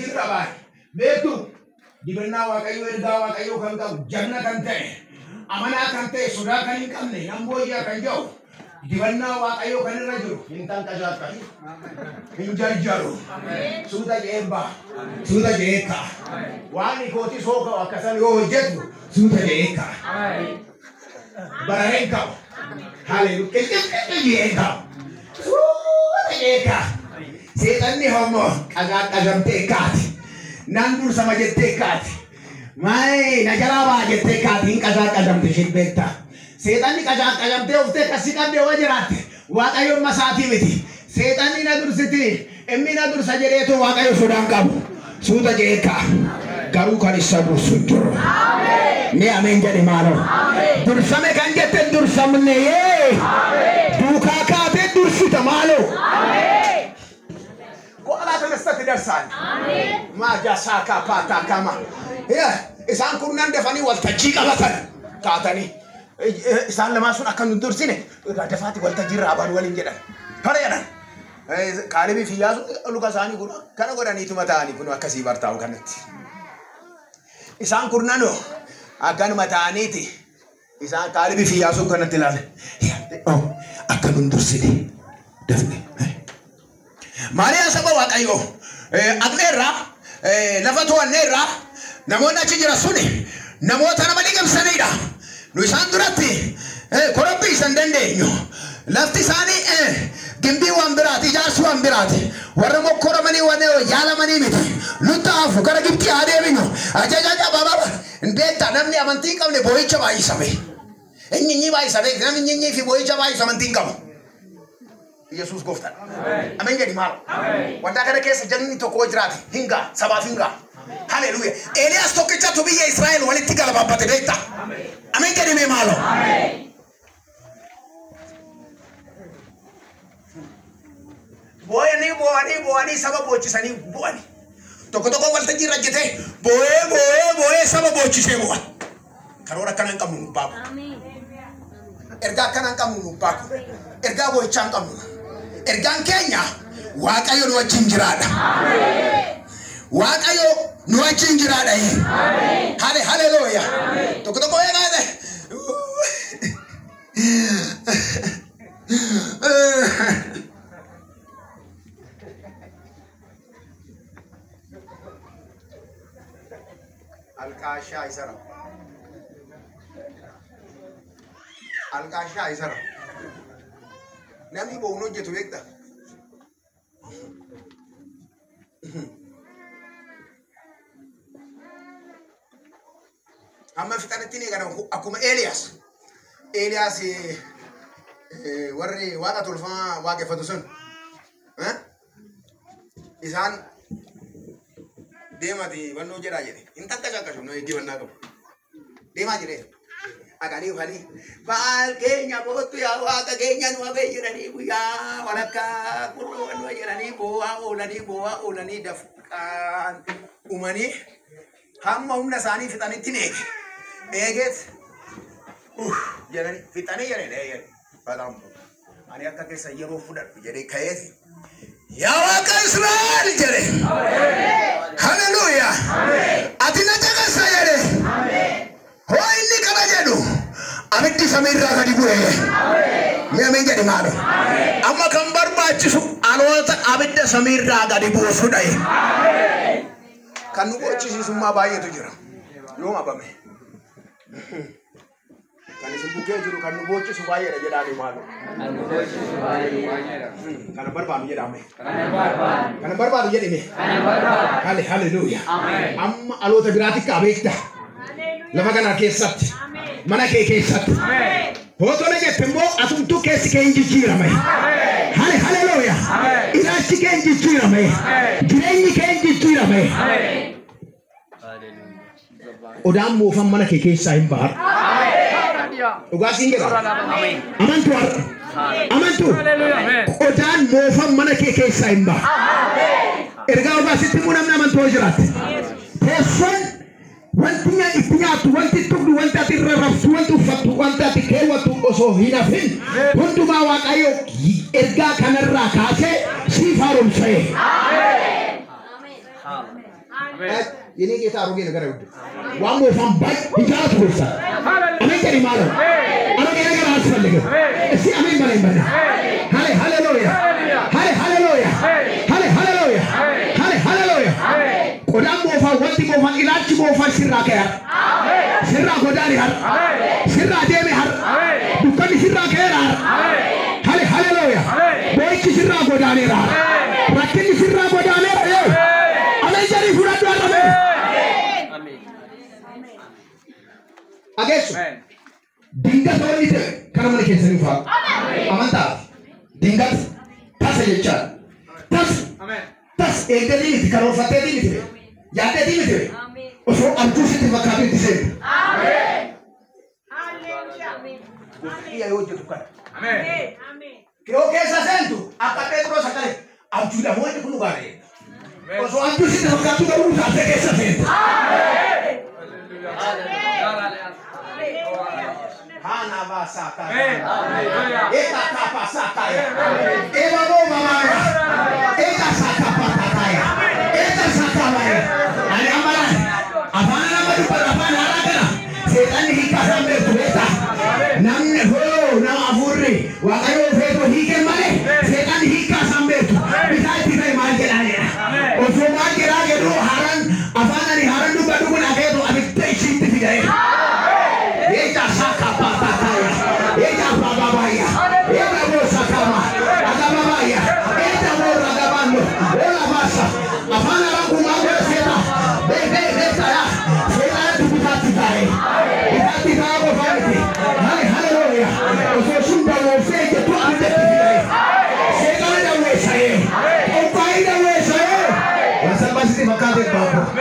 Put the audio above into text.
jirra baay. Beektu dibannaa waaqayyoo ergaa waaqayyoo kan qabu janna kan ta'e amanaa kan ta'e sodaa kan hin qabne nambooyyaa kan jiru dibannaa waaqayyoo kan irra jiru hin tanqasaaqqa hin jarjaru suuta jeebba suuta jeeka waan ikooti sooka akkasan yoo hojjetu suuta jeeka barareen qabu haleluuyaa jeeka suuta jeeka seexanni homo qagamtee kaati nan dursama jettee kaati mai najaraba jettee kaati hin qagamte shilbeetta seexanni qagamtee uftee kasi qabde waa jiraate waaqayyo masaatii miti seexanni na dursiti emmi na dursa jedheetu waaqayyo sodaan qabu suuta jeeka garuu kan isa dursu jiru ni ameen jedhe maalo dursame kan jette dursamne yee duukaa kaatee dursita maalo Kuala tenestat dersan. Ma jasa kapata kama. Ya, isan kunan defani waltaji kabatan. Katani. Isan lemasun akan dursine. Defati waltaji raban walin jedan. Hara jedan. Kalibi fiyasu lukasani kuno. Kana godani itu matani kuno akasi bartaw kanatti. Isan kurnano akan matani ti. Isan kalibi fiyasu kanatti lale. Oh, akan dursine. Defne. Maria saba waaqayyo adneerra lafatu anneerra namoonni achi jira suni namoota nama dhiqamsanidha nu isaan duratti korobbii isan dandeenyu lafti isaanii gimbii waan biraati ijaarsi waan biraati warra mokkoramanii waan yaalamanii miti nuttaafu gara Gibxii haa deeminu ajajaja baababa beektaa namni amantii qabne boo'icha baay'isame inni baay'isame namni fi boo'icha baay'isame amantii qabu Yesus goftan. Amen jadi mal. Wanda kada kesa janni to ko jirate hinga sabaf hinga. Hallelujah. Elias to kicha to biya Israel walitti gala babate beta. Amen jadi me malo. Amen. Boani sabab bochisani boani. Toko walta jira jete. Boe sabab bochise boan. Karora kanan kamu bab. Amen. Erga kanan kamu bab. Erga boichan kamu. Ergan Kenya waaqayyo nu wajjin jiraadha waaqayyo nu wajjin jiraadha haleluya tokko tokko eegaade alqaashaa isara Nami bo uno jetu ekta. Amma fitanetini kana akuma Elias. Elias warri waaqa tolfaa waaqeffatu sun. Isaan deemati wannoo jedhaa jedhe. Hin takka shakkashu no eegi wannaa qabu. Deemaa jedhee. Akani ufani baal Kenya botu ya waaqa Kenya nu abeeyirani buya walakka kurro nu abeeyirani boa olani dafqan umani hamma humna sani fitanitti neeke eeget jedhani fitanii jedhani badam ani akka keessa yeroo fudhadhu jedhee kayeeti yaa waaqa Israa'el jedhe haleluya ati na jagasa jedhe Hoi inni kana jedhu abiddi samiirraa gadi bu'e amen jedhi maalo amma kan barbaachisu aloota abidda samiirraa gadi buusu dhaye kan nu gochisiisummaa baay'eetu jira yooma bame kan isin bukkee jiru kan nu gochisu baay'eedha jedhaani maalo kana barbaadu jedhame kana barbaadu jedhime haleluuya amma aloota biraati beekta Lama kana keessatti mana kee keessatti hootole jettemmoo atumtu keessi kee injijjiirame haleluuya ilaalchi kee injijjiirame jireenyi kee injijjiirame odaan moofan mana kee keessaa hin bahar dhugaasiin jedha amantu odaan moofan mana kee keessaa hin bahar ergaa obaasitti immoo namni amantoo jiraatte teessoon Wantinya istinyatu wanti tugdu wanti ati rarrabsu wanti uffatu wanti ati keewwatu osoo hin hafin hundumaa waaqayyo ergaa kanarraa kaasee siif haaromsee Ini kita rugi negara itu. Wamu sampai hijau terus. Amin kali malu. Amin kali kita harus balik. Si amin balik balik. Haleluya. Haleluya. Haleluya. Kodam bofa wati bofa ilachi bofa sirra kaya. Sirra kodari har. Sirra demi har. Bukan sirra kaya har. Haleluya. Boy ki sirra kodari har. Rakin sirra kodari har. Amin jadi surat dua amin. Agesso. Dingat orang itu karena mereka sering faham. Amanta. Dingat tas aja. Tas. Tas eggali itu kalau fatih itu. Jatuh itu. Usah antus itu makanya itu. Amin. Iya itu juga. Amin. Kau kisah sentuh. Apa Pedro sakale? Antus dah mau itu pun luar. Usah antus itu makanya itu baru sampai kisah sentuh. Amin. Hana basaka. Eta kapasaka. Eva mama. Eta saka pataya. Eta saka maya. Ani amala. Apana madu apana haraka. Setan hikasambe tueta. Namne ho na afurri. Wakayo feto hike male. Setan hikasambe tu. Bitai bitai margelaya. Oso margelaya do haran. Apana ni haran du badu na keto abik teishi tividai. Eta saka pataya. Eta babaya. Eta bosakama. Agabaya. Eta boragabando. Ola basa. Apana rangu mago seta. Bebe ya. Seta tu bitatikai. Bitatikai ko fanti. Haleluya. Oso sumba wo feke tu abitatikai. Seta na wesaye. O pai da wesaye. Wasa basi makate babo.